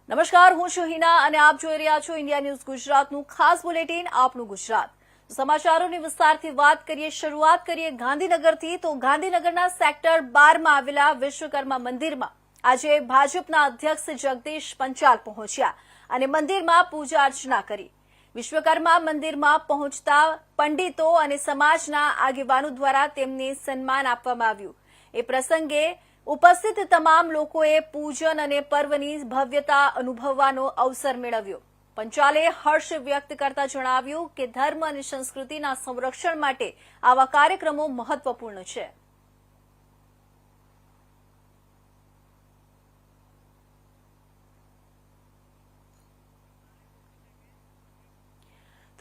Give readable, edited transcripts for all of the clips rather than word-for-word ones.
નમસ્કાર, હું છું હિના અને આપ જોઈ રહ્યા છો ઇન્ડિયા ન્યૂઝ ગુજરાતનું ખાસ બુલેટિન આપણું ગુજરાત। સમાચારોની વિસ્તારથી વાત કરીએ, શરૂઆત કરીએ ગાંધીનગરથી। તો ગાંધીનગરના સેક્ટર 12 માં આવેલા વિશ્વકર્મા મંદિરમાં આજે ભાજપના અધ્યક્ષ જગદીશ પંચાલ પહોંચ્યા અને મંદિરમાં પૂજા અર્ચના કરી। વિશ્વકર્મા મંદિરમાં પહોંચતા પંડિતો અને સમાજના આગેવાનો દ્વારા તેમને સન્માન આપવામાં આવ્યું। એ પ્રસંગે ઉપસ્થિત તમામ લોકોએ પૂજન અને પર્વની ભવ્યતા અનુભવવાનો અવસર મેળવ્યો। પંચાલે હર્ષ વ્યક્ત કરતા જણાવ્યું કે ધર્મ અને સંસ્કૃતિના સંરક્ષણ માટે આવા કાર્યક્રમો મહત્વપૂર્ણ છે।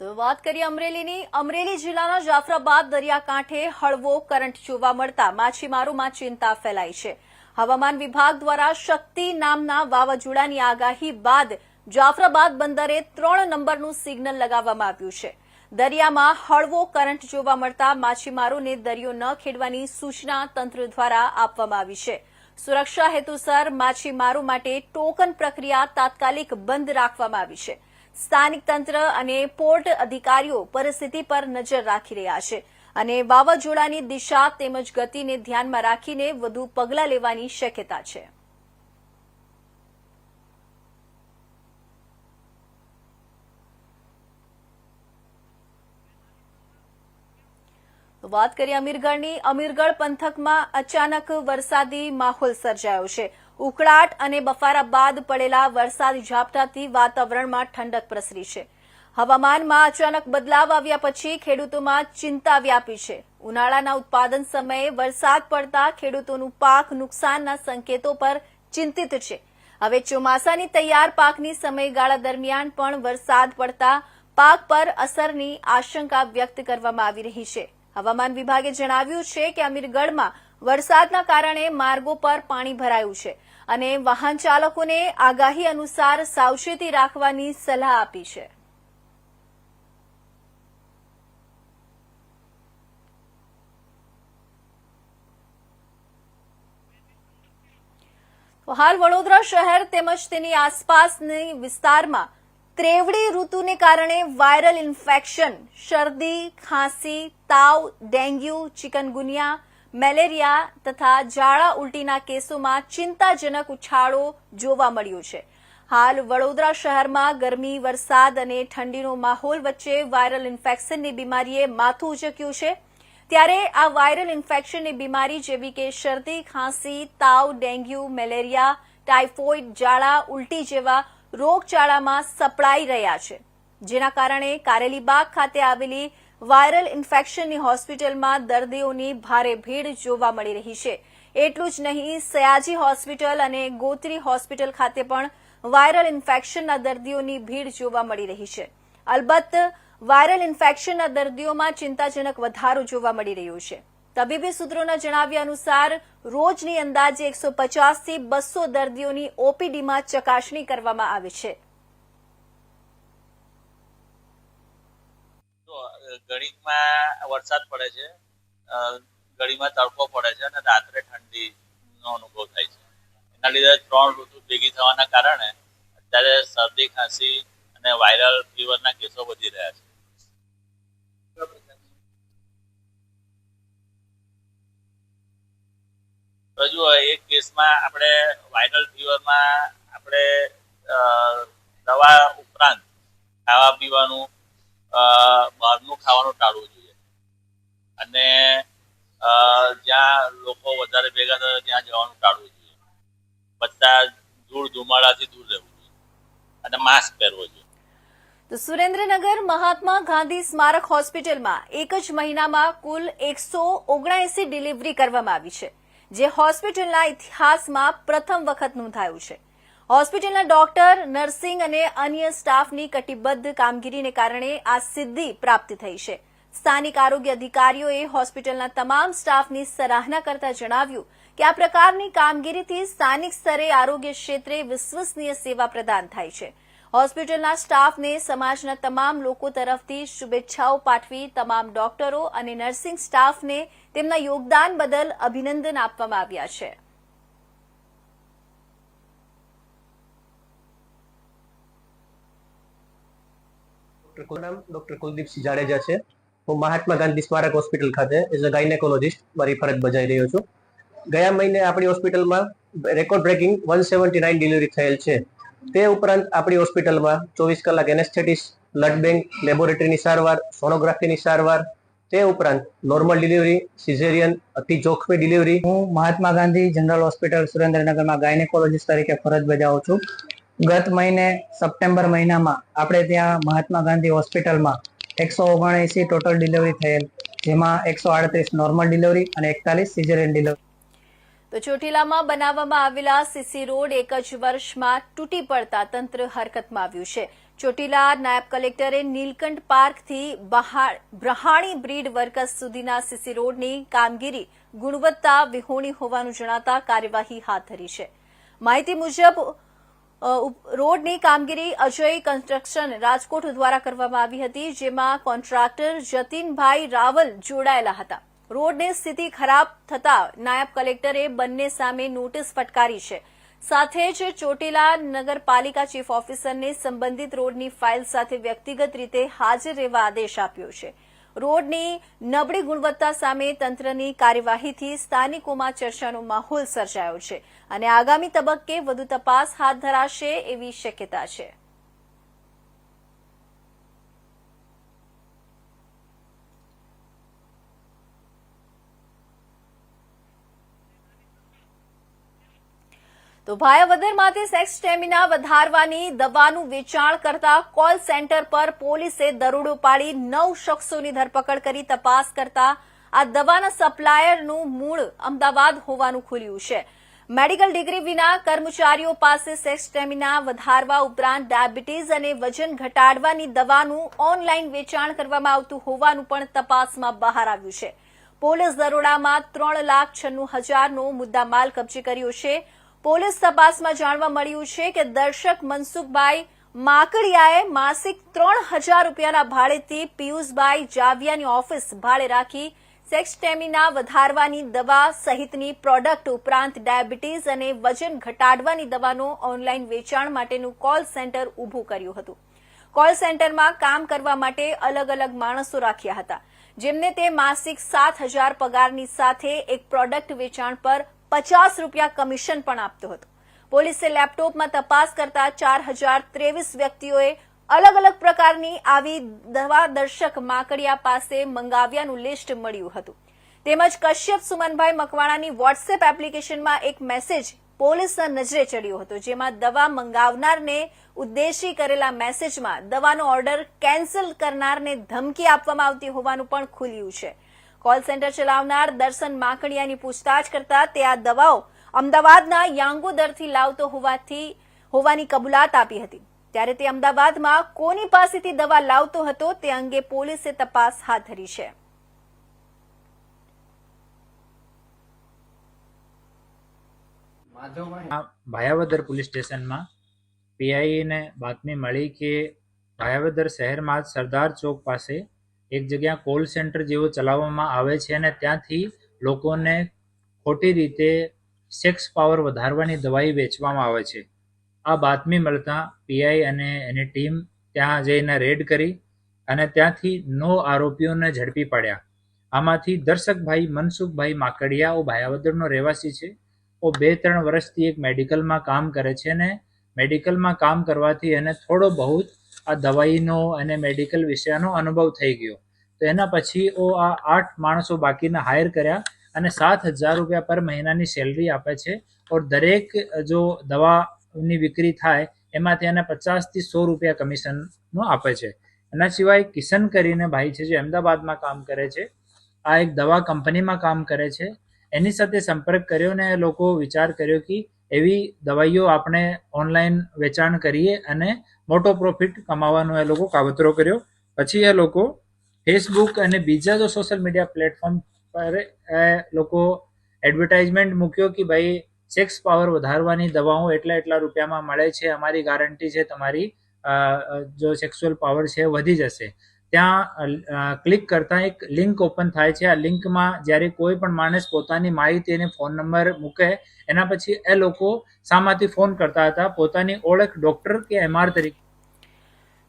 તો વાત કરીએ અમરેલીની। અમરેલી જિલ્લાના જાફરાબાદ દરિયાકાંઠે હળવો કરંટ જોવા મળતા માછીમારોમાં ચિંતા ફેલાઈ છે। હવામાન વિભાગ દ્વારા શક્તિ નામના વાવાઝોડાની આગાહી બાદ જાફરાબાદ બંદરે 3 નંબરનું સિગ્નલ લગાવવામાં આવ્યું છે। દરિયામાં હળવો કરંટ જોવા મળતા માછીમારોને દરિયો ન ખેડવાની સૂચના તંત્ર દ્વારા આપવામાં આવી છે। સુરક્ષા હેતુસર માછીમારો માટે ટોકન પ્રક્રિયા તાત્કાલિક બંધ રાખવામાં આવી છે। સ્થાનિક તંત્ર અને પોર્ટ અધિકારીઓ પરિસ્થિતિ પર નજર રાખી રહ્યા છે અને વાવાઝોડાની દિશા તેમજ ગતિને ધ્યાનમાં રાખીને વધુ પગલાં લેવાની શક્યતા છે। વાત કરીએ અમીરગઢની। અમીરગઢ પંથકમાં અચાનક વરસાદી માહોલ સર્જાયો છે। ઉકળાટ અને બફારા બાદ પડેલા વરસાદી ઝાપટાથી વાતાવરણમાં ઠંડક પ્રસરી છે। હવામાનમાં અચાનક બદલાવ આવ્યા પછી ખેડૂતોમાં ચિંતા વ્યાપી છે। ઉનાળાના ઉત્પાદન સમયે વરસાદ પડતા ખેડૂતોનું પાક નુકસાનના સંકેતો પર ચિંતિત છે। હવે ચોમાસાની તૈયાર પાકની સમયગાળા દરમિયાન પણ વરસાદ પડતા પાક પર અસરની આશંકા વ્યક્ત કરવામાં આવી રહી છે। હવામાન વિભાગે જણાવ્યું છે કે અમીરગઢમાં વરસાદના કારણે માર્ગો પર પાણી ભરાયું છે અને વાહન ચાલકોને આગાહી અનુસાર સાવચેતી રાખવાની સલાહ આપી છે। હાલ વડોદરા શહેર તેમજ તેની આસપાસની વિસ્તારમાં ત્રેવડી ઋતુને કારણે વાયરલ ઇન્ફેક્શન, શરદી, ખાંસી, તાવ, ડેન્ગ્યુ, ચિકનગુનિયા, મેલેરિયા તથા ઝાડા ઉલટીના કેસોમાં ચિંતાજનક ઉછાળો જોવા મળ્યો છે। હાલ વડોદરા શહેરમાં ગરમી, વરસાદ અને ઠંડીનો માહોલ વચ્ચે વાયરલ ઇન્ફેક્શનની બીમારીએ માથું ઉચક્યું છે। ત્યારે આ વાયરલ ઇન્ફેક્શનની બીમારી જેવી કે શરદી, ખાંસી, તાવ, ડેન્ગ્યુ, મેલેરિયા, ટાઇફોઇડ, ઝાડા ઉલટી જેવા રોગચાળામાં સપડાઈ રહ્યા છે, જેના કારણે કારેલીબાગ ખાતે આવેલી વાયરલ ઇન્ફેક્શનની હોસ્પિટલમાં દર્દીઓની ભારે ભીડ જોવા મળી રહી છે। એટલું જ નહીં, સયાજી હોસ્પિટલ અને ગોત્રી હોસ્પિટલ ખાતે પણ વાયરલ ઇન્ફેક્શનના દર્દીઓની ભીડ જોવા મળી રહી છે। અલબત્ત વાયરલ ઇન્ફેક્શનના દર્દીઓમાં ચિંતાજનક વધારો જોવા મળી રહ્યો છે। તબીબી સૂત્રોના જણાવ્યા અનુસાર રોજની અંદાજે 150 થી 200 દર્દીઓની ઓપીડીમાં ચકાસણી કરવામાં આવે છે। ઘડીમાં વરસાદ પડે છે, ઘડીમાં તડકો પડે છે અને રાત્રે ઠંડીનો અનુભવ થાય છે। એના લીધે 3 ઋતુ ભેગી થવાના કારણે અત્યારે શરદી, ખાંસી અને વાયરલ ફીવરના કેસો વધી રહ્યા છે। હજુ એક કેસમાં આપણે વાયરલ ફીવરમાં આપણે દવા ઉપરાંત ખાવા પીવાનું બહારનું ખાવાનું ટાળવું જોઈએ અને જ્યાં લોકો વધારે ભેગા થાય ત્યાં જવાનું ટાળવું જોઈએ। બધા ધૂળ ધુમાડાથી દૂર રહેવું જોઈએ અને માસ્ક પહેરવું જોઈએ। તો સુરેન્દ્રનગર મહાત્મા ગાંધી સ્મારક હોસ્પિટલમાં એક જ મહિનામાં કુલ 179 ડિલિવરી કરવામાં આવી છે, જે હોસ્પિટલના ઇતિહાસમાં પ્રથમ વખત નોંધાયું છે। હોસ્પિટલના ડોક્ટર, નર્સિંગ અને અન્ય સ્ટાફની કટિબદ્ધ કામગીરીને કારણે આ સિદ્ધિ પ્રાપ્ત થઈ છે। સ્થાનિક આરોગ્ય અધિકારીઓએ હોસ્પિટલના તમામ સ્ટાફની સરાહના કરતા જણાવ્યું કે આ પ્રકારની કામગીરીથી સ્થાનિક સ્તરે આરોગ્ય ક્ષેત્રે વિશ્વસનીય સેવા પ્રદાન થાય છે। હોસ્પિટલના સ્ટાફને સમાજના તમામ લોકો તરફથી શુભેચ્છાઓ પાઠવી તમામ ડોક્ટરો અને નર્સિંગ સ્ટાફને તેમના યોગદાન બદલ અભિનંદન આપવામાં આવ્યા છે। ડોક્ટર કુલદીપસિંહ જાડેજા છે. હું મહાત્મા ગાંધી સ્મારક હોસ્પિટલ ખાતે એઝ અ ગાયનેકોલોજીસ્ટ મારી ફરજ બજાવી રહ્યો છું. ગયા મહિને આપણી હોસ્પિટલમાં રેકોર્ડ બ્રેકિંગ 179 ડિલિવરી થયેલ છે. તે ઉપરાંત આપણી હોસ્પિટલમાં 24 કલાક એનેસ્થેટિસ, બ્લડ બેંક, લેબોરેટરીની સારવાર, સોનોગ્રાફીની સારવાર, તે ઉપરાંત નોર્મલ ડિલિવરી, સિઝેરિયન, અતિ જોખમી ડિલિવરી. હું મહાત્મા ગાંધી જનરલ હોસ્પિટલ સુરેન્દ્રનગરમાં ગાયનેકોલોજીસ્ટ તરીકે ફરજ બજાવું છું. ગત મહિને સપ્ટેમ્બર મહિનામાં આપણે ત્યાં મહાત્મા ગાંધી હોસ્પિટલમાં 179 ટોટલ ડિલિવરી થયેલ, જેમાં 138 નોર્મલ ડિલિવરી અને 41 સિઝેરિયન ડિલિવરી. તો ચોટીલામાં બનાવવામાં આવેલા સીસી રોડ એક જ વર્ષમાં તૂટી પડતા તંત્ર હરકતમાં આવ્યું છે. ચોટીલા નાયબ કલેક્ટરે નીલકંઠ પાર્કથી બ્રહાણી બ્રીડ વર્કસ સુધીના સીસી રોડની કામગીરી ગુણવત્તા વિહોણી હોવાનું જણાતા કાર્યવાહી હાથ ધરી છે. માહિતી મુજબ રોડની કામગીરી અજય કન્સ્ટ્રક્શન રાજકોટ દ્વારા કરવામાં આવી હતી, જેમાં કોન્ટ્રાક્ટર જતીનભાઈ રાવલ જોડાયેલા હતા. રોડની સ્થિતિ ખરાબ થતા નાયબ કલેક્ટરે બંને સામે નોટિસ ફટકારી છે. સાથે જ ચોટીલા નગરપાલિકા ચીફ ઓફિસરને સંબંધિત રોડની ફાઇલ સાથે વ્યક્તિગત રીતે હાજર રહેવા આદેશ આપ્યો છે. રોડની નબળી ગુણવત્તા સામે તંત્રની કાર્યવાહીથી સ્થાનિકોમાં ચર્ચાનો માહોલ સર્જાયો છે અને આગામી તબક્કે વધુ તપાસ હાથ ધરાશે એવી શક્યતા છે. તો ભાયાવદરમાંથી સેક્સ સ્ટેમિના વધારવાની દવાનું વેચાણ કરતા કોલ સેન્ટર પર પોલીસે દરોડો પાડી 9 શખ્સોની ધરપકડ કરી તપાસ કરતા આ દવાના સપ્લાયરનું મૂળ અમદાવાદ હોવાનું ખુલ્યું છે. મેડિકલ ડિગ્રી વિના કર્મચારીઓ પાસે સેક્સ સ્ટેમિના વધારવા ઉપરાંત ડાયાબિટીસ અને વજન ઘટાડવાની દવાનું ઓનલાઈન વેચાણ કરવામાં આવતું હોવાનું પણ તપાસમાં બહાર આવ્યું છે. પોલીસ દરોડામાં 3,96,000નો મુદ્દામાલ કબજે કર્યો છે. પોલીસ તપાસમાં જાણવા મળ્યું છે કે દર્શક મનસુખભાઈ માકડિયાએ માસિક 3,000 રૂપિયાના ભાડેથી પિયુષભાઈ જાવિયાની ઓફિસ ભાડે રાખી સેક્સ સ્ટેમિના વધારવાની દવા સહિતની પ્રોડક્ટ ઉપરાંત ડાયાબિટીસ અને વજન ઘટાડવાની દવાનો ઓનલાઈન વેચાણ માટેનું કોલ સેન્ટર ઊભું કર્યું હતું. કોલ સેન્ટરમાં કામ કરવા માટે અલગ અલગ માણસો રાખ્યા હતા, જેમને તે માસિક 7,000 પગારની સાથે એક પ્રોડક્ટ વેચાણ પર 50 રૂપિયા કમિશન પણ આપતો હતો. પોલીસે લેપટોપમાં તપાસ કરતા 4,023 વ્યક્તિઓએ અલગ અલગ પ્રકારની આવી દવા દર્શક માકડિયા પાસે મંગાવ્યાનું લિસ્ટ મળ્યું હતું. તેમજ કશ્યપ સુમનભાઈ મકવાણાની વોટ્સએપ એપ્લિકેશનમાં એક મેસેજ પોલીસના નજરે ચડ્યો હતો, જેમાં દવા મંગાવનારને ઉદ્દેશી કરેલા મેસેજમાં દવાનો ઓર્ડર કેન્સલ કરનારને ધમકી આપવામાં આવતી હોવાનું પણ ખુલ્યું છે. કોલ સેન્ટર ચલાવનાર દર્શન માકડિયાની પૂછતાછ કરતા તે આ દવાઓ અમદાવાદના યાંગોદરથી લાવતો હોવાની કબૂલાત આપી હતી. ત્યારે તે અમદાવાદમાં કોની પાસેથી દવા લાવતો હતો તે અંગે પોલીસે તપાસ હાથ ધરી છે. ભાયાવદર પોલીસ સ્ટેશનમાં પીઆઈને બાતમી મળી કે ભાયાવદર શહેરમાં સરદાર ચોક પાસે એક જગ્યા કોલ સેન્ટર જેવો ચલાવવામાં આવે છે અને ત્યાંથી લોકોને ખોટી રીતે સેક્સ પાવર વધારવાની દવાઈ વેચવામાં આવે છે. આ બાતમી મળતા પીઆઈ અને એની ટીમ ત્યાં જઈને રેડ કરી અને ત્યાંથી 9 આરોપીઓને ઝડપી પાડ્યા. આમાંથી દર્શકભાઈ મનસુખભાઈ માકડિયા ભાયાવદરનો રહેવાસી છે. 2-3 વર્ષથી એક મેડિકલમાં કામ કરે છે અને મેડિકલમાં કામ કરવાથી એને થોડો બહુ આ દવાઈનો અને મેડિકલ વિષયનો અનુભવ થઈ ગયો. તો એના પછી આ 8 માણસો બાકીના હાયર કર્યા અને 7,000 રૂપિયા પર મહિનાની સેલરી આપે છે. ઓર દરેક જો દવાની વિક્રી થાય એમાંથી એને 50 થી 100 રૂપિયા કમિશનનો આપે છે. એના સિવાય કિશન કરીને ભાઈ છે જે અમદાવાદમાં કામ કરે છે. આ એક દવા કંપનીમાં કામ કરે છે. એની સાથે સંપર્ક કર્યો ને એ લોકો વિચાર કર્યો કે એવી દવાઈઓ આપણે ઓનલાઈન વેચાણ કરીએ અને મોટો પ્રોફિટ કમાવાનો એ લોકો કાવતરો કર્યો. પછી એ લોકો ફેસબુક અને બીજા જો સોશિયલ મીડિયા પ્લેટફોર્મ પર લોકો એડવર્ટાઇઝમેન્ટ મૂક્યો કે ભાઈ સેક્સ પાવર વધારવાની દવાઓ એટલા રૂપિયામાં મળે છે, અમારી ગારંટી છે તમારી જો સેક્સ્યુઅલ પાવર છે વધી જશે. ત્યાં ક્લિક કરતા એક લિંક ઓપન થાય છે. આ લિંકમાં જ્યારે કોઈ પણ માણસ પોતાની માહિતી અને ફોન નંબર મૂકે એના પછી એ લોકો શામાંથી ફોન કરતા હતા પોતાની ઓળખ ડોક્ટર કે એમઆર તરીકે.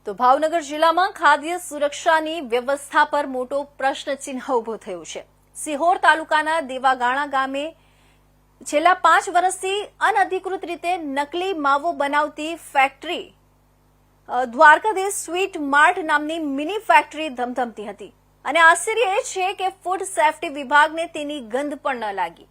તો ભાવનગર જિલ્લામાં ખાદ્ય સુરક્ષાની વ્યવસ્થા પર મોટો પ્રશ્નચિહ્ન ઉભો થયો છે. સિહોર તાલુકાના દેવાગાણા ગામે છેલ્લા 5 વર્ષથી અનધિકૃત રીતે નકલી માવો બનાવતી ફેક્ટરી દ્વારકાધીશ સ્વીટ માર્ટ નામની મિની ફેક્ટરી ધમધમતી હતી અને આશ્ચર્ય એ છે કે ફૂડ સેફ્ટી વિભાગને તેની ગંધ પણ ન લાગી.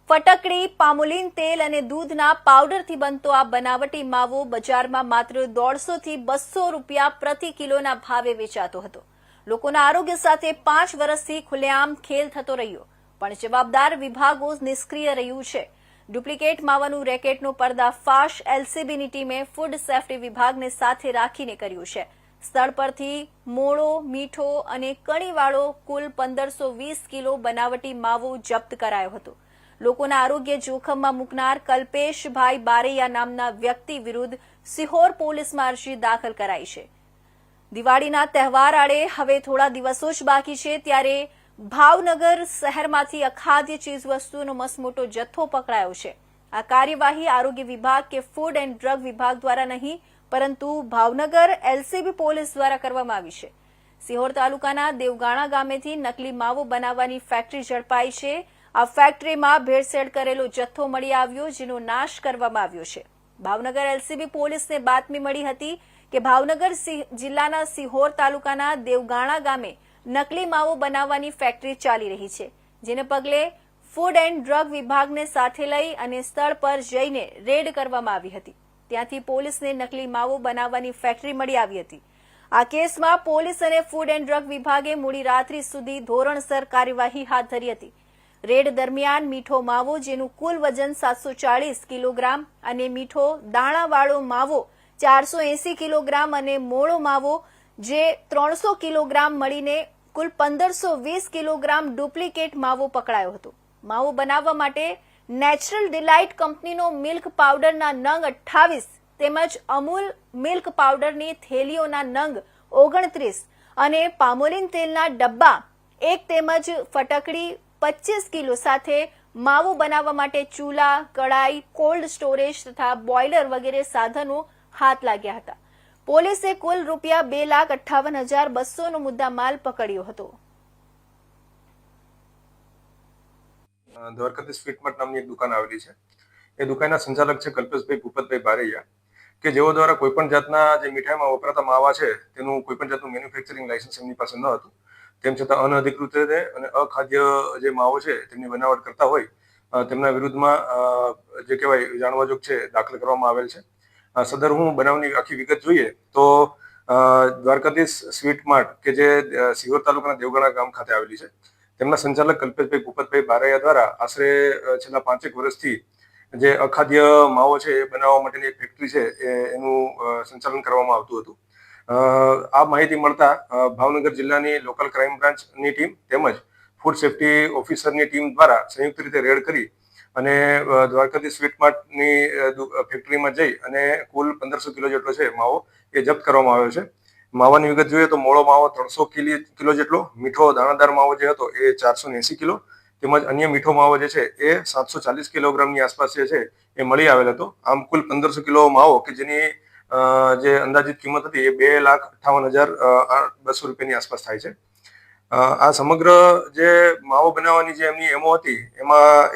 ફટકડી, પામોલીન તેલ અને દૂધના પાવડરથી બનતો આ બનાવટી માવો બજારમાં માત્ર 150 થી 200 રૂપિયા પ્રતિ કિલોના ભાવે વેચાતો હતો. લોકોના આરોગ્ય સાથે 5 વર્ષથી ખુલ્લેઆમ ખેલ થતો રહ્યો, પણ જવાબદાર વિભાગો નિષ્ક્રિય રહ્યું છે. ડુપ્લિકેટ માવાનું રેકેટનો પર્દાફાશ એલસીબીની ટીમે ફૂડ સેફ્ટી વિભાગને સાથે રાખીને કર્યું છે. સ્થળ પરથી મોળો, મીઠો અને કણીવાળો કુલ 1520 કિલો બનાવટી માવો જપ્ત કરાયો હતો. લોકોના આરોગ્ય જોખમમાં મૂકનાર કલ્પેશભાઈ બારૈયા નામના વ્યક્તિ વિરુદ્ધ સિહોર પોલીસમાં અરજી દાખલ કરાઈ છે. દિવાળીના તહેવાર આડે હવે થોડા દિવસો જ બાકી છે, ત્યારે ભાવનગર શહેરમાંથી અખાદ્ય ચીજવસ્તુઓનો મસમોટો જથ્થો પકડાયો છે. આ કાર્યવાહી આરોગ્ય વિભાગ કે ફૂડ એન્ડ ડ્રગ વિભાગ દ્વારા નહીં, પરંતુ ભાવનગર એલસીબી પોલીસ દ્વારા કરવામાં આવી છે. સિહોર તાલુકાના દેવગાણા ગામેથી નકલી માવો બનાવવાની ફેક્ટરી ઝડપાઈ છે. આ ફેક્ટરીમાં ભેળસેળ કરેલો જથ્થો મળી આવ્યો, જેનો નાશ કરવામાં આવ્યો છે. ભાવનગર એલસીબી પોલીસને બાતમી મળી હતી કે ભાવનગર જિલ્લાના સિહોર તાલુકાના દેવગાણા ગામે નકલી માવો બનાવવાની ફેક્ટરી ચાલી રહી છે, જેને પગલે ફૂડ એન્ડ ડ્રગ વિભાગને સાથે લઈ અને સ્થળ પર જઈને રેડ કરવામાં આવી હતી. ત્યાંથી પોલીસને નકલી માવો બનાવવાની ફેક્ટરી મળી આવી હતી. આ કેસમાં પોલીસ અને ફૂડ એન્ડ ડ્રગ વિભાગે મોડી રાત્રિ સુધી ધોરણસર કાર્યવાહી હાથ ધરી હતી. રેડ દરમિયાન મીઠો માવો, જેનું કુલ વજન 740 કિલોગ્રામ અને મીઠો દાણાવાળો માવો 480 કિલોગ્રામ અને મોળો માવો જે 300 કિલોગ્રામ મળીને કુલ 1520 કિલોગ્રામ ડુપ્લિકેટ માવો પકડાયો હતો. માવો બનાવવા માટે નેચરલ ડિલાઇટ કંપનીનો મિલ્ક પાવડરના નંગ 28 તેમજ અમૂલ મિલ્ક પાવડરની થેલીઓના નંગ 29 અને પામોલીન તેલના ડબ્બા 1 તેમજ ફટકડી 25 કિલો સાથે માવો બનાવવા માટે ચૂલા, કડાઈ, કોલ્ડ સ્ટોરેજ તથા બોઇલર વગેરે સાધનો હાથ લાગ્યા હતા. પોલીસે કુલ રૂપિયા 2,58,200 નો મુદ્દામાલ પકડ્યો હતો. દ્વારકાધીશ સ્વીટ માર્ટ નામની એક દુકાન આવેલી છે. એ દુકાનના સંચાલક છે કલ્પેશભાઈ ભૂપતભાઈ બારૈયા, કે જેઓ દ્વારા કોઈપણ જાતના જે મીઠાઈમાં વપરાતા માવા છે તેનું કોઈપણ જાતનું મેન્યુફેક્ચરિંગ લાયસન્સ એમની પાસે ન હતું. તેમ છતાં અનધિકૃત રીતે અને અખાદ્ય જે માવો છે તેમની બનાવટ કરતા હોય તેમના વિરુદ્ધમાં જે કહેવાય જાણવાજોગ છે દાખલ કરવામાં આવેલ છે. સદર હું બનાવની આખી વિગત જોઈએ તો દ્વારકાધીશ સ્વીટ માર્ટ કે જે સિહોર તાલુકાના દેવગાણા ગામ ખાતે આવેલી છે, તેમના સંચાલક કલ્પેશભાઈ ભૂપતભાઈ બારૈયા દ્વારા આશરે છેલ્લા 5 વર્ષથી જે અખાદ્ય માવો છે એ બનાવવા માટેની એક ફેક્ટરી છે એનું સંચાલન કરવામાં આવતું હતું. આ માહિતી મળતા ભાવનગર જિલ્લાની લોકલ ક્રાઇમ બ્રાન્ચની ટીમ તેમજ ફૂડ સેફ્ટી ઓફિસરની ટીમ દ્વારા સંયુક્ત રીતે રેડ કરી અને દ્વારકાધીશ સ્વીટ માર્ટની ફેક્ટરીમાં જઈ અને કુલ 1500 કિલો જેટલો છે માવો એ જપ્ત કરવામાં આવ્યો છે. માવાની વિગત જોઈએ તો મોળો માવો 300 કિલો જેટલો, મીઠો દાણાદાર માવો જે હતો એ 480 કિલો તેમજ અન્ય મીઠો માવો જે છે એ 740 કિલોગ્રામની આસપાસ જે છે એ મળી આવેલ હતો. આમ કુલ 1500 કિલો માવો કે જેની જે અંદાજિત કિંમત હતી એ 2,58,200 રૂપિયાની આસપાસ થાય છે. આ સમગ્ર જે માવો બનાવવાની જે એમની એમો હતી એમાં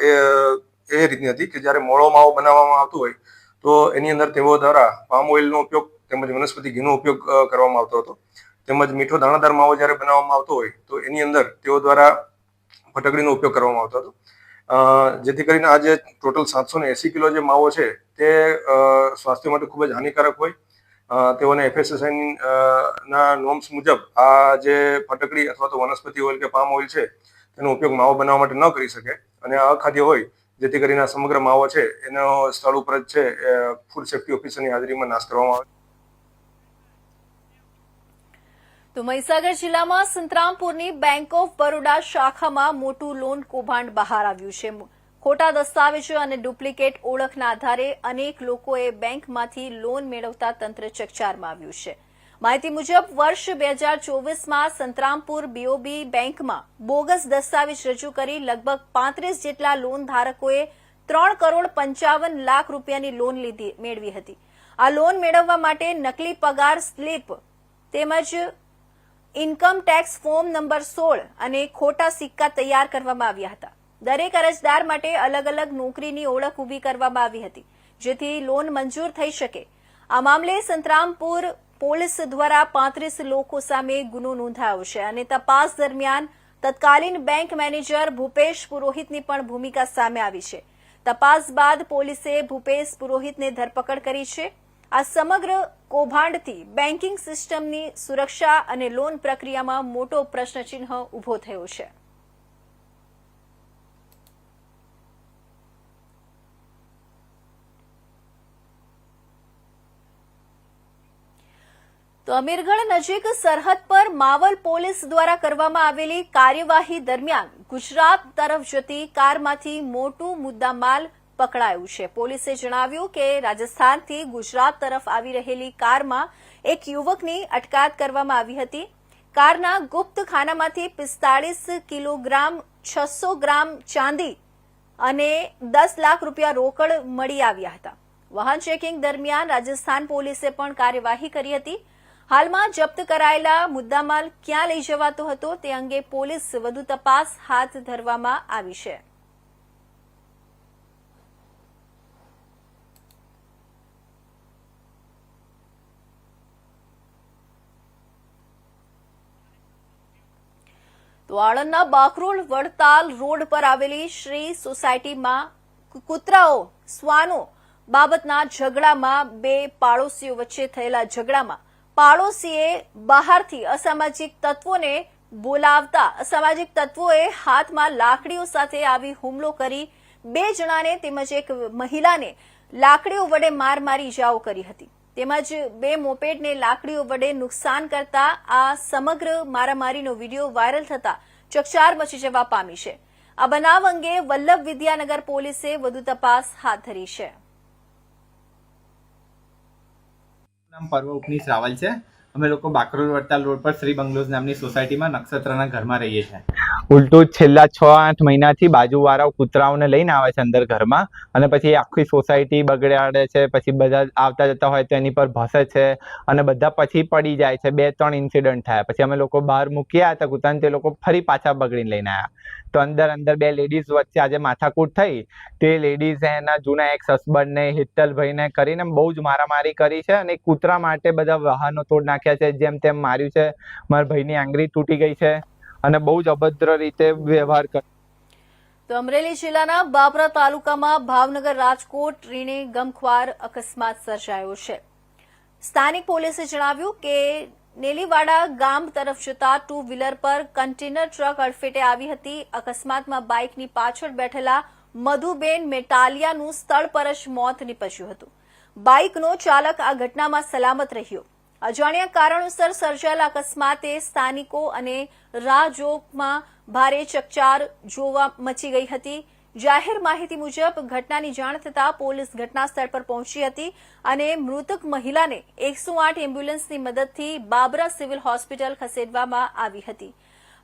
એ રીતની હતી કે જ્યારે મોળો માવો બનાવવામાં આવતો હોય તો એની અંદર તેઓ દ્વારા પામ ઓઇલનો ઉપયોગ તેમજ વનસ્પતિ ઘીનો ઉપયોગ કરવામાં આવતો હતો. તેમજ મીઠો દાણાદાર માવો જ્યારે બનાવવામાં આવતો હોય તો એની અંદર તેઓ દ્વારા ફટકડીનો ઉપયોગ કરવામાં આવતો હતો. જેથી કરીને આ જે ટોટલ 780 કિલો જે માવો છે તે સ્વાસ્થ્ય માટે ખૂબ જ હાનિકારક હોય. તેઓને FSSAI ના નોર્મ્સ મુજબ આ જે ફટકડી અથવા તો વનસ્પતિ ઓઇલ કે પામ ઓઇલ છે તેનો ઉપયોગ માવો બનાવવા માટે ન કરી શકે અને અખાદ્ય હોય, જેથી કરીને આ સમગ્ર માવો છે એનો સ્થળ ઉપર જ છે ફૂડ સેફ્ટી ઓફિસરની હાજરીમાં નાશ કરવામાં આવે. તો મહીસાગર જિલ્લામાં સંતરામપુરની બેંક ઓફ બરોડા શાખામાં મોટું લોન કૌભાંડ બહાર આવ્યું છે. ખોટા દસ્તાવેજો અને ડુપ્લિકેટ ઓળખના આધારે અનેક લોકોએ બેંકમાંથી લોન મેળવતા તંત્ર ચકચારમાં આવ્યું છે. માહિતી મુજબ વર્ષ 2024માં સંતરામપુર BOB બેંકમાં બોગસ દસ્તાવેજ રજૂ કરી લગભગ 35 જેટલા લોન ધારકોએ 3,55,00,000 રૂપિયાની લોન મેળવી હતી. આ લોન મેળવવા માટે નકલી પગાર સ્લીપ તેમજ ઇન્કમ ટેક્સ ફોર્મ નંબર 16 અને ખોટા સિક્કા તૈયાર કરવામાં આવ્યા હતા. દરેક અરજદાર માટે અલગ અલગ નોકરીની ઓળખ ઊભી કરવામાં આવી હતી, જેથી લોન મંજૂર થઈ શકે. આ મામલે સંતરામપુર પોલીસ દ્વારા 35 લોકો સામે ગુનો નોંધાયો છે અને તપાસ દરમિયાન તત્કાલીન બેંક મેનેજર ભૂપેશ પુરોહિતની પણ ભૂમિકા સામે આવી છે. તપાસ બાદ પોલીસે ભૂપેશ પુરોહિતને ધરપકડ કરી છે. આ સમગ્ર કૌભાંડથી બેન્કિંગ સિસ્ટમની સુરક્ષા અને લોન પ્રક્રિયામાં મોટો પ્રશ્નચિહ્ન ઉભો થયો છે. તો અમીરગઢ નજીક સરહદ પર માવલ પોલીસ દ્વારા કરવામાં આવેલી કાર્યવાહી દરમિયાન ગુજરાત તરફ જતી કારમાંથી મોટું મુદ્દામાલ પકડાયું છે. પોલીસે જણાવ્યું કે રાજસ્થાનથી ગુજરાત તરફ આવી રહેલી કારમાં એક યુવકની અટકાયત કરવામાં આવી હતી. કારના ગુપ્ત ખાનામાંથી 45 કિલોગ્રામ 600 ગ્રામ ચાંદી અને 10 લાખ રૂપિયા રોકડ મળી આવ્યા હતા. વાહન ચેકિંગ દરમિયાન રાજસ્થાન પોલીસે પણ કાર્યવાહી કરી હતી. હાલમાં જપ્ત કરાયેલા મુદ્દામાલ ક્યાં લઈ જવાતો હતો તે અંગે પોલીસ વધુ તપાસ હાથ ધરવામાં આવી છે. તો આણંદના બાકરોલ વડતાલ રોડ પર આવેલી શ્રી સોસાયટીમાં કૂતરાઓ શ્વાનો બાબતના ઝઘડામાં બે પાડોશીઓ વચ્ચે થયેલા ઝઘડામાં પાડોશીએ બહારથી અસામાજિક તત્વોને બોલાવતા અસામાજિક તત્વોએ હાથમાં લાકડીઓ સાથે આવી હુમલો કરી 2 જણાને તેમજ એક મહિલાને લાકડીઓ વડે મારી ઇજાઓ કરી હતી. તેમજ 2 મોપેડને લાકડીઓ વડે નુકસાન કરતા આ સમગ્ર મારામારીનો વિડીયો વાયરલ થતા ચકચાર મચી જવા પામી છે. આ બનાવ અંગે વલ્લભ વિદ્યાનગર પોલીસે વધુ તપાસ હાથ ધરી છે. નામ પર્વ ઉપનીશ રાવલ છે. અમે લોકો બાકરોલ વડતાલ રોડ પર શ્રી બંગલોઝ નામની સોસાયટીમાં નક્ષત્રના ઘરમાં રહીએ છીએ. ઉલટું છેલ્લા 6-8 મહિનાથી બાજુવાળાઓ કૂતરાઓને લઈને આવે છે અંદર ઘરમાં અને પછી આખી સોસાયટી બગડાડે છે. પછી બધા આવતા જતા હોય તો એની પર ભસે છે અને બધા પછી પડી જાય છે. 2-3 ઇન્સિડન્ટ થયા. પછી અમે લોકો બહાર મૂક્યા હતા કૂતરાને, તે લોકો ફરી પાછા બગડીને લઈને આવ્યા. તો અંદર 2 લેડીઝ વચ્ચે આજે માથાકૂટ થઈ. તે લેડીઝે એના જૂના એક્સ હસબન્ડને હિતલભાઈને કરીને બહુ જ મારામારી કરી છે અને કૂતરા માટે બધા વાહનો તોડ નાખ્યા છે, જેમ તેમ માર્યું છે. મારા ભાઈની આંગળી તૂટી ગઈ છે અને બહુ જ અભદ્ર રીતે વ્યવહાર કર્યો. તો અમરેલી જિલ્લાના બાબરા તાલુકામાં ભાવનગર રાજકોટ ટ્રેને ગમખ્વાર અકસ્માત સર્જાયો છે. સ્થાનિક પોલીસે જણાવ્યું કે નેલીવાડા ગામ તરફ જતા 2 વ્હીલર પર કન્ટેનર ટ્રક અડફેટે આવી હતી. અકસ્માતમાં બાઇકની પાછળ બેઠેલા મધુબેન મેટાલિયાનું સ્થળ પર જ મોત નીપજ્યું હતું. બાઇકનો ચાલક આ ઘટનામાં સલામત રહ્યો. અજાણ્યા કારણોસર સર્જાયેલા અકસ્માતે સ્થાનિકો અને રાહજોકમાં ભારે ચકચાર જોવા મચી ગઈ હતી. જાહેર માહિતી મુજબ ઘટનાની જાણ થતાં પોલીસ ઘટના સ્થળ પર પહોંચી હતી અને મૃતક મહિલાને 108 એમ્બ્યુલન્સની મદદથી બાબરા સિવિલ હોસ્પિટલ ખસેડવામાં આવી હતી.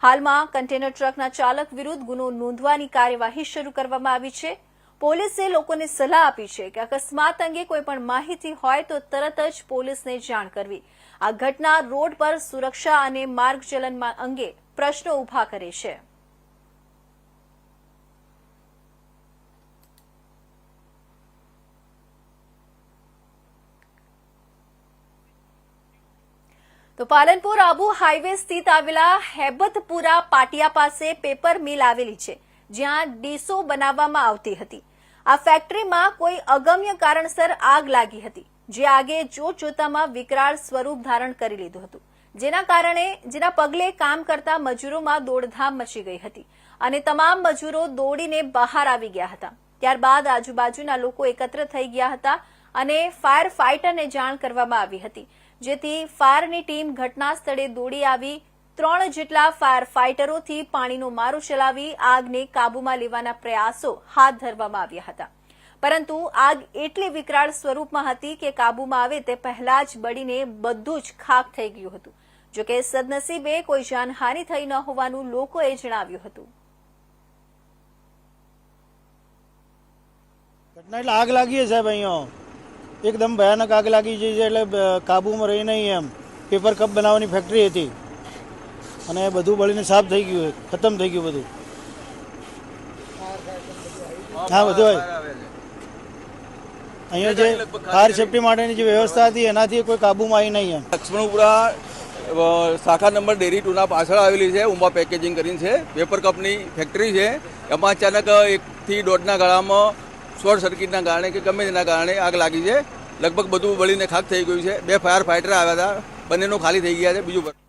હાલમાં કન્ટેનર ટ્રકના ચાલક વિરુદ્ધ ગુનો નોંધવાની કાર્યવાહી શરૂ કરવામાં આવી છે. પોલીસે લોકોને સલાહ આપી છે કે અકસ્માત અંગે કોઈ પણ માહિતી હોય તો તરત જ પોલીસને જાણ કરવી. આ ઘટના રોડ પર સુરક્ષા અને માર્ગચલન અંગે પ્રશ્નો ઉભા કરે છે. તો પાલનપુર આબુ હાઈવે સ્થિત આવેલા હેબતપુરા પાટિયા પાસે પેપર મિલ આવેલી છે, જ્યાં ડીશો બનાવવામાં આવતી હતી. આ ફેક્ટરીમાં કોઈ અગમ્ય કારણસર આગ લાગી હતી, જે આગે જોતજોતામાં વિકરાળ સ્વરૂપ ધારણ કરી લીધું હતું, જેના પગલે કામ કરતા મજૂરોમાં દોડધામ મચી ગઈ હતી અને તમામ મજૂરો દોડીને બહાર આવી ગયા હતા. ત્યારબાદ આજુબાજુના લોકો એકત્ર થઈ ગયા હતા અને ફાયર ફાઇટરને જાણ કરવામાં આવી હતી, જેથી ફાયરની ટીમ ઘટના સ્થળે દોડી આવી 3 જેટલા ફાયર ફાઇટરોથી પાણીનો મારો ચલાવી આગને કાબૂમાં લેવાના પ્રયાસો હાથ ધરવામાં આવ્યા હતા. પરંતુ આગ એટલી વિકરાળ સ્વરૂપમાં હતી કે કાબૂમાં આવે તે પહેલા જ બળીને બધું જ ખાખ થઈ ગયું હતું. જોકે સદનસીબે કોઈ જાનહાનિ થઈ ન હોવાનું લોકોએ જણાવ્યું હતું. ઘટના એટલે આગ લાગી છે સાહેબ. અહીંયા એકદમ ભયાનક આગ લાગી છે એટલે કાબુમાં રહી નહીં એમ. પેપર કપ બનાવવાની ફેક્ટરી હતી અને બધું બળીને સાફ થઈ ગયું, ખતમ થઈ ગયું બધું. હા, બધું હોય. અહીંયા જે ફાયર સેફટી માટેની જે વ્યવસ્થા હતી એનાથી કોઈ કાબૂમાં આવી નહીં. એમ લક્ષ્મણપુરા શાખા નંબર ડેરી 2ના પાછળ આવેલી છે. ઉમા પેકેજિંગ કરીને છે, પેપર કપની ફેક્ટરી છે. એમાં અચાનક 1 થી 1.5 ગાળામાં શોર્ટ સર્કિટના કારણે કે ગમે તેના કારણે આગ લાગી છે. લગભગ બધું બળીને ખાક થઈ ગયું છે. 2 ફાયર ફાઈટર આવ્યા હતા, બંનેનો ખાલી થઈ ગયા છે. બીજું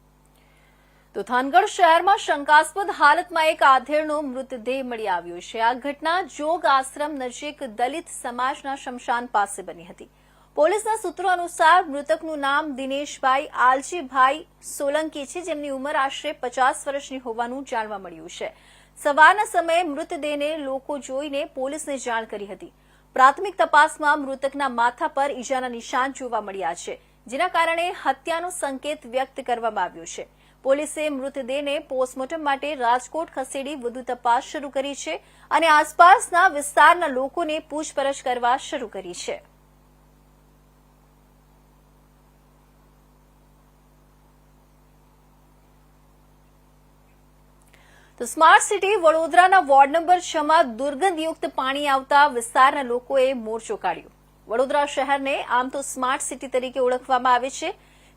તો થાનગઢ શહેરમાં શંકાસ્પદ હાલતમાં એક આધેડનો મૃતદેહ મળી આવ્યો છે. આ ઘટના જોગ આશ્રમ નજીક દલિત સમાજના શમશાન પાસે બની હતી. પોલીસના સૂત્રો અનુસાર મૃતકનું નામ દિનેશભાઈ આલજીભાઈ સોલંકી છે, જેમની ઉંમર આશરે 50 વર્ષની હોવાનું જાણવા મળ્યું છે. સવારના સમયે મૃતદેહને લોકો જોઈને પોલીસને જાણ કરી હતી. પ્રાથમિક તપાસમાં મૃતકના માથા પર ઈજાના નિશાન જોવા મળ્યા છે, જેના કારણે હત્યાનો સંકેત વ્યક્ત કરવામાં આવ્યો છે. પોલીસે મૃતદેહને પોસ્ટમોર્ટમ માટે રાજકોટ ખસેડી વધુ તપાસ શરૂ કરી છે અને આસપાસના વિસ્તારના લોકોને પૂછપરછ કરવા શરૂ કરી છે. તો સ્માર્ટ સિટી વડોદરાના વોર્ડ નંબર 6માં દુર્ગંધયુક્ત પાણી આવતા વિસ્તારના લોકોએ મોરચો કાઢ્યો. વડોદરા શહેરને આમ તો સ્માર્ટ સિટી તરીકે ઓળખવામાં આવે છે.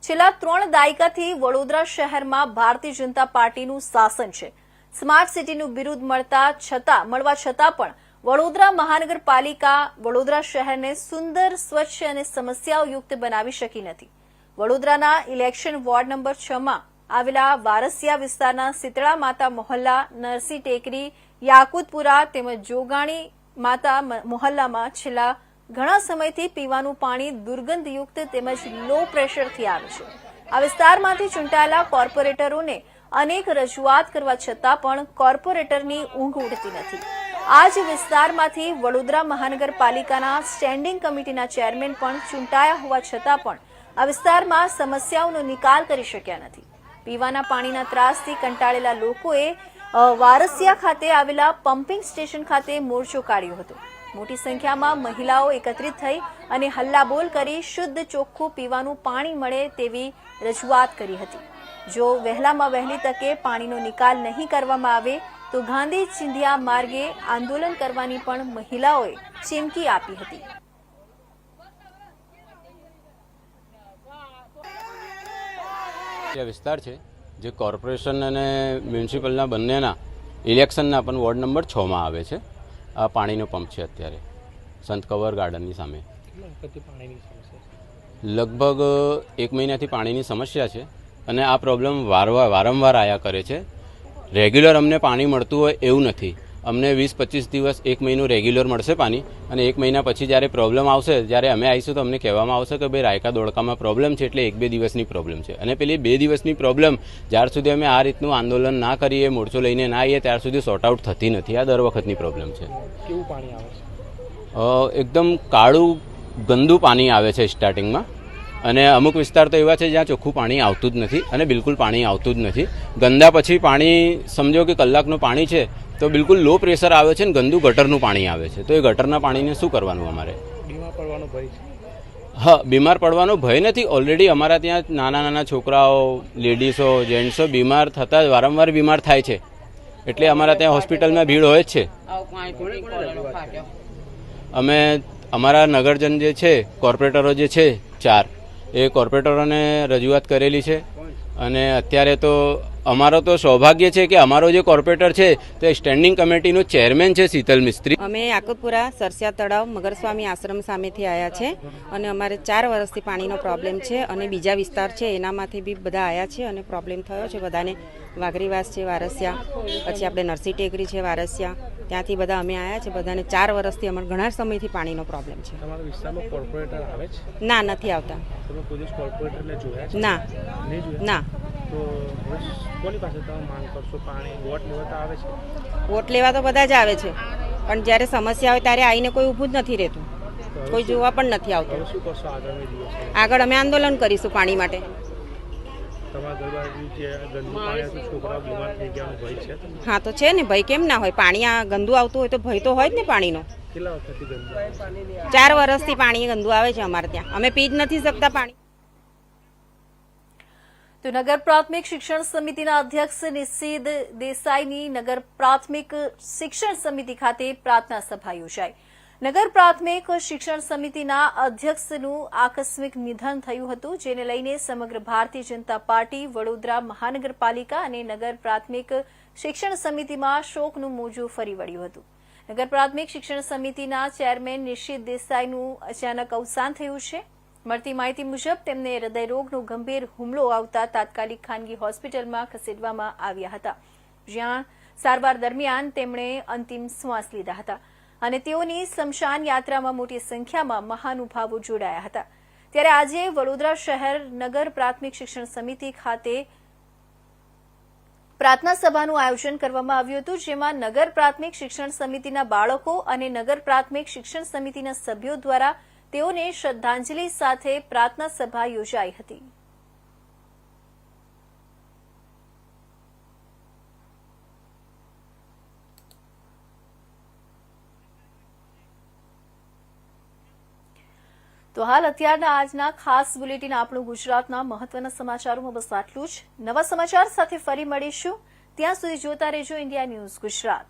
છેલ્લા 3 દાયકાથી વડોદરા શહેરમાં ભારતીય જનતા પાર્ટીનું શાસન છે. સ્માર્ટ સિટીનું બિરુદ મળવા છતાં પણ વડોદરા મહાનગરપાલિકા વડોદરા શહેરને સુંદર, સ્વચ્છ અને સમસ્યાઓયુક્ત બનાવી શકી નથી. વડોદરાના ઇલેક્શન વોર્ડ નંબર 6માં આવેલા વારસિયા વિસ્તારના શીતળા માતા મોહલ્લા, નરસિંહ ટેકરી, યાકુતપુરા તેમજ જોગાણી માતા મોહલ્લામાં છેલ્લા ઘણા સમયથી પીવાનું પાણી દુર્ગંધયુક્ત તેમજ લો પ્રેશરથી આવે છે. આ વિસ્તારમાંથી ચૂંટાયેલા કોર્પોરેટરોને અનેક રજૂઆત કરવા છતાં પણ કોર્પોરેટરની ઊંઘ ઉડતી નથી. આ જ વિસ્તારમાંથી વડોદરા મહાનગરપાલિકાના સ્ટેન્ડિંગ કમિટીના ચેરમેન પણ ચૂંટાયા હોવા છતાં પણ આ વિસ્તારમાં સમસ્યાઓનો નિકાલ કરી શક્યા નથી. પીવાના પાણીના ત્રાસથી કંટાળેલા લોકોએ વારસિયા ખાતે આવેલા પમ્પિંગ સ્ટેશન ખાતે મોરચો કાઢ્યો હતો. મોટી સંખ્યામાં મહિલાઓ એકત્રિત થઈ અને હલ્લાબોલ કરી શુદ્ધ ચોખ્ખું પીવાનું પાણી મળે તેવી રજૂઆત કરી હતી. જો વહેલામાં વહેલી તકે પાણીનો નિકાલ નહીં કરવામાં આવે તો ગાંધી ચિંધ્યા માર્ગે આંદોલન કરવાની પણ મહિલાઓએ ચીમકી આપી હતી. વિસ્તાર છે જે કોર્પોરેશન અને મ્યુનિસિપલના બંનેના ઇલેક્શનના પણ વોર્ડ નંબર 6માં આવે છે. આ પાણીનો પંપ છે અત્યારે સંત કવર ગાર્ડનની સામે. લગભગ 1 મહિનાથી પાણીની સમસ્યા છે અને આ પ્રોબ્લેમ વારંવાર આયા કરે છે. રેગ્યુલર અમને પાણી મળતું હોય એવું નથી. અમને 20-25 દિવસ 1 મહિનો રેગ્યુલર મળશે પાણી અને 1 મહિના પછી જ્યારે પ્રોબ્લેમ આવશે, જ્યારે અમે આવીશું તો અમને કહેવામાં આવશે કે ભાઈ રાયકા દોડકામાં પ્રોબ્લેમ છે, એટલે 1-2 દિવસની પ્રોબ્લેમ છે. અને પેલી 2 દિવસની પ્રોબ્લેમ જ્યાર સુધી અમે આ રીતનું આંદોલન ના કરીએ, મોરચો લઈને ના આવીએ ત્યાર સુધી સોર્ટ આઉટ થતી નથી. આ દર વખતની પ્રોબ્લેમ છે. કેવું પાણી આવે છે? એકદમ કાળું ગંદુ પાણી આવે છે સ્ટાર્ટિંગમાં અને અમુક વિસ્તાર તો એવા છે જ્યાં ચોખ્ખું પાણી આવતું જ નથી અને બિલકુલ પાણી આવતું જ નથી. ગંદા પછી પાણી સમજો કે કલાકનું પાણી છે તો બિલકુલ લો પ્રેશર આવે છે ને ગંદુ ગટરનું પાણી આવે છે. તો એ ગટરના પાણીને શું કરવાનું અમારે? બીમાર પડવાનો ભય છે? હા, બીમાર પડવાનો ભય નથી. ઓલરેડી અમારા ત્યાં નાના છોકરાઓ, લેડીઝો, જેન્ટ્સો બીમાર થતા વારંવાર બીમાર થાય છે. એટલે અમારા ત્યાં હોસ્પિટલમાં ભીડ હોય જ છે. અમે અમારા નગરજન જે છે, કોર્પોરેટરો જે છે 4, એ કોર્પોરેટરોને રજૂઆત કરેલી છે અને અત્યારે તો અમારો તો સૌભાગ્ય છે કે અમારો જે કોર્પોરેટર છે તે સ્ટેન્ડિંગ કમિટીનો ચેરમેન છે શીતલ મિસ્ત્રી. અમે યાકુતપુરા સરસિયા તળાવ મગરસ્વામી આશ્રમ સામેથી આવ્યા છે અને અમારે 4 વર્ષથી પાણીનો પ્રોબ્લેમ છે અને બીજા વિસ્તાર છે એનામાંથી બી બધા આવ્યા છે અને પ્રોબ્લેમ થયો છે બધાને. વાઘરીવાસ છે વારસિયા, પછી આપણે નરસિંહ ટેકરી છે વારસિયા, ત્યાંથી બધા અમે આવ્યા છે. બધાને 4 વર્ષથી અમારે ઘણા સમયથી પાણીનો પ્રોબ્લેમ છે. તમારા વિસ્તારમાં કોર્પોરેટર આવે છે? ના, નથી આવતા. તમે પોલીસ કોર્પોરેટરને જોયા છે? ના, ના. તો કોની પાસે તમે માંગ કરશો? પાણી વોટ લેવા તો આવે છે? વોટ લેવા તો બધા જ આવે છે પણ જ્યારે સમસ્યા હોય ત્યારે આવીને કોઈ ઊભું જ નથી રહેતું, કોઈ જોવા પણ નથી આવતું. શું કરશો આગામી દિવસે? આગળ અમે આંદોલન કરીશું પાણી માટે. તમારા ઘર બાજુ જે ગંદુ પાણી છોકરાઓ બીમાર થઈ ગયાનો ભય છે? હા, તો છે ને, ભય કેમ ના હોય? પાણી આ ગંદુ આવતું હોય તો ભય તો હોય જ ને પાણીનો. કેટલા વખતથી ગંદુ? 4 વર્ષથી પાણી ગંદુ આવે છે અમારે ત્યાં. અમે પી જ નથી શકતા પાણી. તો નગર પ્રાથમિક શિક્ષણ સમિતિના અધ્યક્ષ નિશિદ દેસાઈની નગર પ્રાથમિક શિક્ષણ સમિતિ ખાતે પ્રાર્થના સભા યોજાઈ. નગર પ્રાથમિક શિક્ષણ સમિતિના અધ્યક્ષનું આકસ્મિક નિધન થયું હતું, જેને લઈને સમગ્ર ભારતીય જનતા પાર્ટી, વડોદરા મહાનગરપાલિકા અને નગર પ્રાથમિક શિક્ષણ સમિતિમાં શોકનું મોજું ફરી વળ્યું હતું. નગર પ્રાથમિક શિક્ષણ સમિતિના ચેરમેન નિશિદ દેસાઈનું અચાનક અવસાન થયું છે. મળતી માહિતી મુજબ તેમને હૃદયરોગનો ગંભીર હુમલો આવતા તાત્કાલિક ખાનગી હોસ્પિટલમાં ખસેડવામાં આવ્યા હતા, જ્યાં સારવાર દરમિયાન તેમણે અંતિમ શ્વાસ લીધા હતા અને તેઓની સ્મશાન યાત્રામાં મોટી સંખ્યામાં મહાનુભાવો જોડાયા હતા. ત્યારે આજે વડોદરા શહેર નગર પ્રાથમિક શિક્ષણ સમિતિ ખાતે પ્રાર્થના સભાનું આયોજન કરવામાં આવ્યું હતું, જેમાં નગર પ્રાથમિક શિક્ષણ સમિતિના બાળકો અને નગર પ્રાથમિક શિક્ષણ સમિતિના સભ્યો દ્વારા તેઓને શ્રદ્ધાંજલિ સાથે પ્રાર્થના સભા યોજાઈ હતી. તો હાલ અત્યારના આજના ખાસ બુલેટિન આપણું ગુજરાતના મહત્વના સમાચારોમાં બસ આટલું જ. નવા સમાચાર સાથે ફરી મળીશું. ત્યાં સુધી જોતા રહેજો ઇન્ડિયા ન્યૂઝ ગુજરાત.